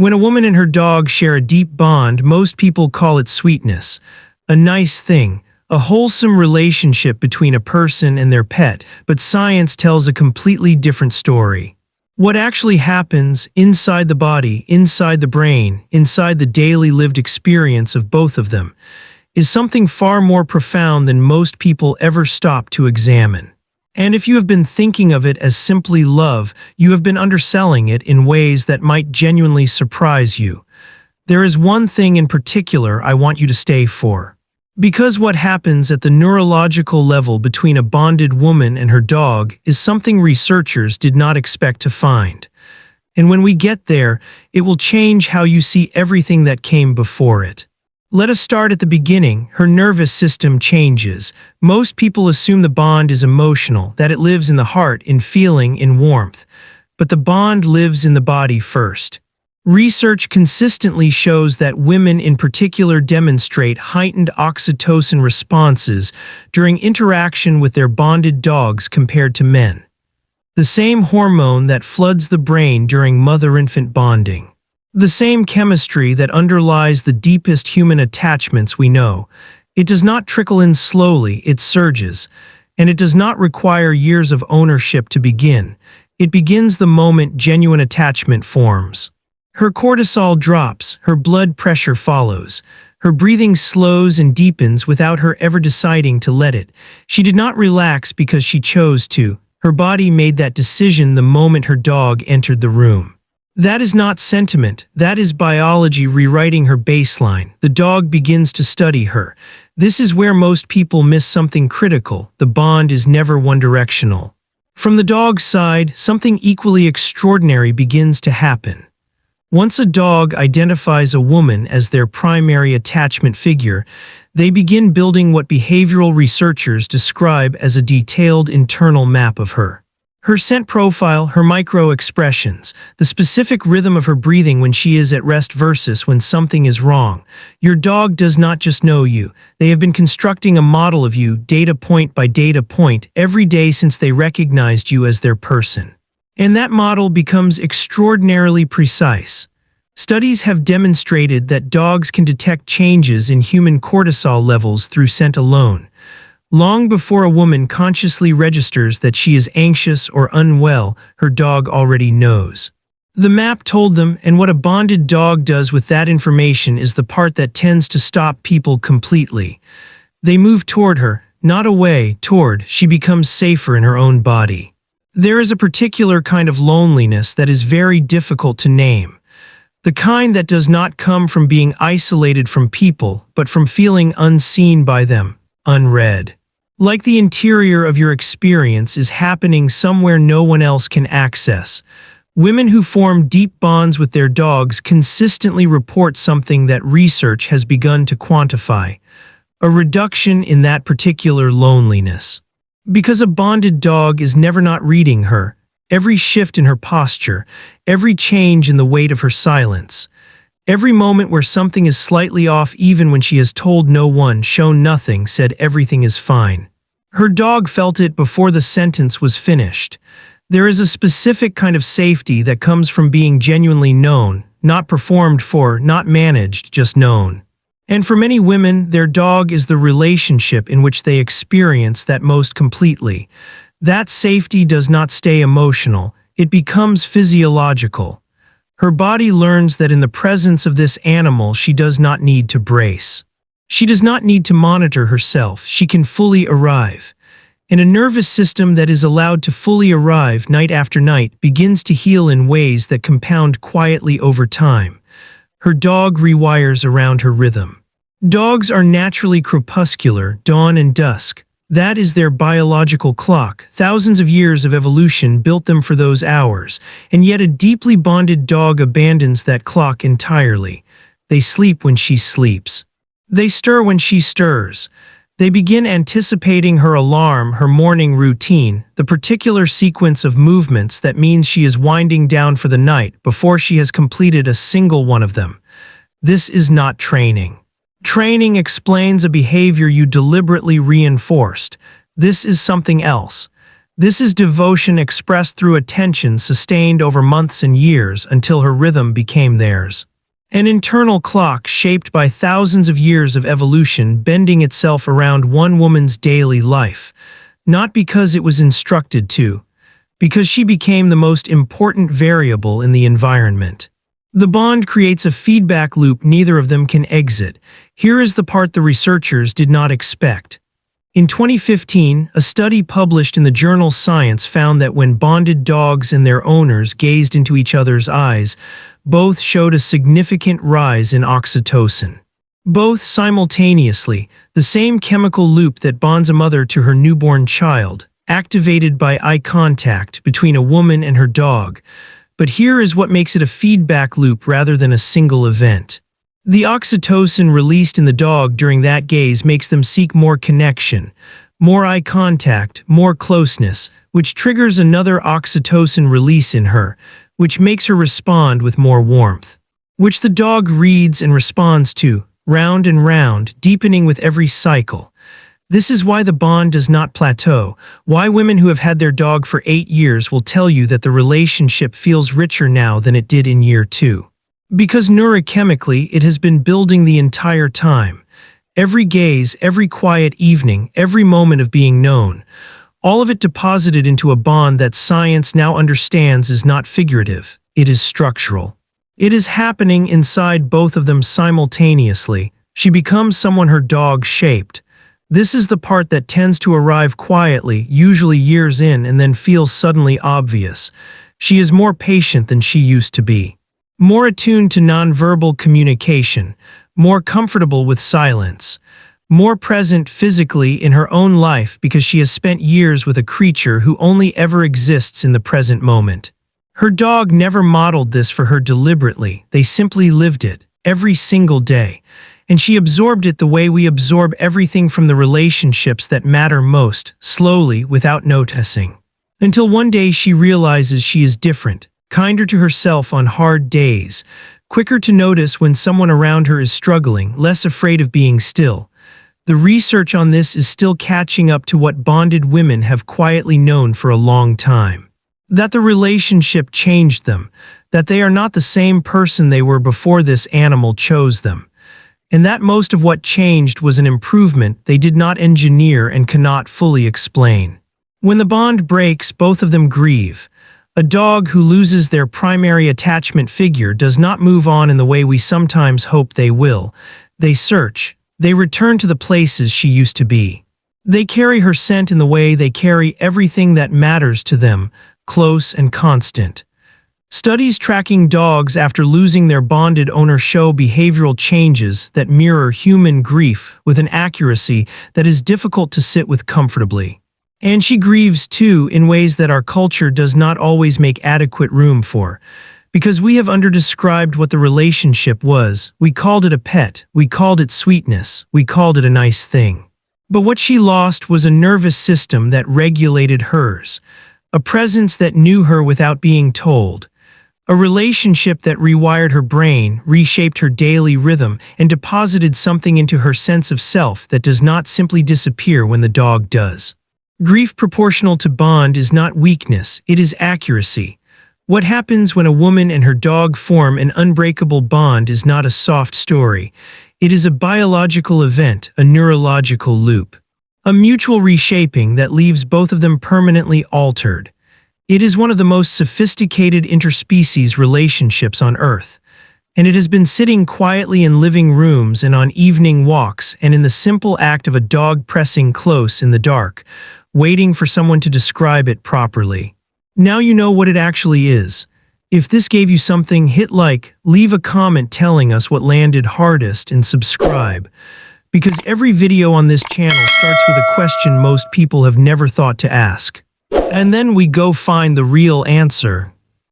When a woman and her dog share a deep bond, most people call it sweetness, a nice thing, a wholesome relationship between a person and their pet, but science tells a completely different story. What actually happens inside the body, inside the brain, inside the daily lived experience of both of them, is something far more profound than most people ever stop to examine. And if you have been thinking of it as simply love, you have been underselling it in ways that might genuinely surprise you. There is one thing in particular I want you to stay for. Because what happens at the neurological level between a bonded woman and her dog is something researchers did not expect to find. And when we get there, it will change how you see everything that came before it. Let us start at the beginning. Her nervous system changes. Most people assume the bond is emotional, that it lives in the heart, in feeling, in warmth. But the bond lives in the body first. Research consistently shows that women in particular demonstrate heightened oxytocin responses during interaction with their bonded dogs compared to men. The same hormone that floods the brain during mother-infant bonding. The same chemistry that underlies the deepest human attachments we know. It does not trickle in slowly, it surges. And it does not require years of ownership to begin. It begins the moment genuine attachment forms. Her cortisol drops, her blood pressure follows. Her breathing slows and deepens without her ever deciding to let it. She did not relax because she chose to. Her body made that decision the moment her dog entered the room. That is not sentiment, that is biology rewriting her baseline. The dog begins to study her. This is where most people miss something critical. The bond is never one-directional. From the dog's side, something equally extraordinary begins to happen. Once a dog identifies a woman as their primary attachment figure, they begin building what behavioral researchers describe as a detailed internal map of her. Her scent profile, her micro-expressions, the specific rhythm of her breathing when she is at rest versus when something is wrong. Your dog does not just know you. They have been constructing a model of you, data point by data point, every day since they recognized you as their person. And that model becomes extraordinarily precise. Studies have demonstrated that dogs can detect changes in human cortisol levels through scent alone. Long before a woman consciously registers that she is anxious or unwell, her dog already knows. The map told them, and what a bonded dog does with that information is the part that tends to stop people completely. They move toward her, not away, toward. She becomes safer in her own body. There is a particular kind of loneliness that is very difficult to name. The kind that does not come from being isolated from people, but from feeling unseen by them, unread. Like the interior of your experience is happening somewhere no one else can access. Women who form deep bonds with their dogs consistently report something that research has begun to quantify: a reduction in that particular loneliness. Because a bonded dog is never not reading her, every shift in her posture, every change in the weight of her silence, every moment where something is slightly off, even when she has told no one, shown nothing, said everything is fine. Her dog felt it before the sentence was finished. There is a specific kind of safety that comes from being genuinely known, not performed for, not managed, just known. And for many women, their dog is the relationship in which they experience that most completely. That safety does not stay emotional, it becomes physiological. Her body learns that in the presence of this animal she does not need to brace. She does not need to monitor herself, she can fully arrive. And a nervous system that is allowed to fully arrive night after night begins to heal in ways that compound quietly over time. Her dog rewires around her rhythm. Dogs are naturally crepuscular, dawn and dusk. That is their biological clock. Thousands of years of evolution built them for those hours, and yet a deeply bonded dog abandons that clock entirely. They sleep when she sleeps. They stir when she stirs. They begin anticipating her alarm, her morning routine, the particular sequence of movements that means she is winding down for the night before she has completed a single one of them. This is not training. Training explains a behavior you deliberately reinforced. This is something else. This is devotion expressed through attention sustained over months and years until her rhythm became theirs. An internal clock shaped by thousands of years of evolution bending itself around one woman's daily life, not because it was instructed to, because she became the most important variable in the environment. The bond creates a feedback loop neither of them can exit. Here is the part the researchers did not expect. In 2015, a study published in the journal Science found that when bonded dogs and their owners gazed into each other's eyes, both showed a significant rise in oxytocin. Both simultaneously, the same chemical loop that bonds a mother to her newborn child, activated by eye contact between a woman and her dog. But here is what makes it a feedback loop rather than a single event. The oxytocin released in the dog during that gaze makes them seek more connection, more eye contact, more closeness, which triggers another oxytocin release in her, which makes her respond with more warmth, which the dog reads and responds to, round and round, deepening with every cycle. This is why the bond does not plateau, why women who have had their dog for 8 years will tell you that the relationship feels richer now than it did in year 2. Because neurochemically, it has been building the entire time. Every gaze, every quiet evening, every moment of being known, all of it deposited into a bond that science now understands is not figurative, it is structural. It is happening inside both of them simultaneously. She becomes someone her dog shaped. This is the part that tends to arrive quietly, usually years in, and then feels suddenly obvious. She is more patient than she used to be. More attuned to nonverbal communication, more comfortable with silence, more present physically in her own life because she has spent years with a creature who only ever exists in the present moment. Her dog never modeled this for her deliberately, they simply lived it, every single day. And she absorbed it the way we absorb everything from the relationships that matter most, slowly, without noticing. Until one day she realizes she is different, kinder to herself on hard days, quicker to notice when someone around her is struggling, less afraid of being still. The research on this is still catching up to what bonded women have quietly known for a long time. That the relationship changed them, that they are not the same person they were before this animal chose them. And that most of what changed was an improvement they did not engineer and cannot fully explain. When the bond breaks, both of them grieve. A dog who loses their primary attachment figure does not move on in the way we sometimes hope they will. They search. They return to the places she used to be. They carry her scent in the way they carry everything that matters to them, close and constant. Studies tracking dogs after losing their bonded owner show behavioral changes that mirror human grief with an accuracy that is difficult to sit with comfortably. And she grieves too in ways that our culture does not always make adequate room for. Because we have underdescribed what the relationship was, we called it a pet, we called it sweetness, we called it a nice thing. But what she lost was a nervous system that regulated hers, a presence that knew her without being told, a relationship that rewired her brain, reshaped her daily rhythm, and deposited something into her sense of self that does not simply disappear when the dog does. Grief proportional to bond is not weakness, it is accuracy. What happens when a woman and her dog form an unbreakable bond is not a soft story. It is a biological event, a neurological loop. A mutual reshaping that leaves both of them permanently altered. It is one of the most sophisticated interspecies relationships on Earth. And it has been sitting quietly in living rooms and on evening walks and in the simple act of a dog pressing close in the dark, waiting for someone to describe it properly. Now you know what it actually is. If this gave you something, hit like, leave a comment telling us what landed hardest, and subscribe. Because every video on this channel starts with a question most people have never thought to ask. And then we go find the real answer.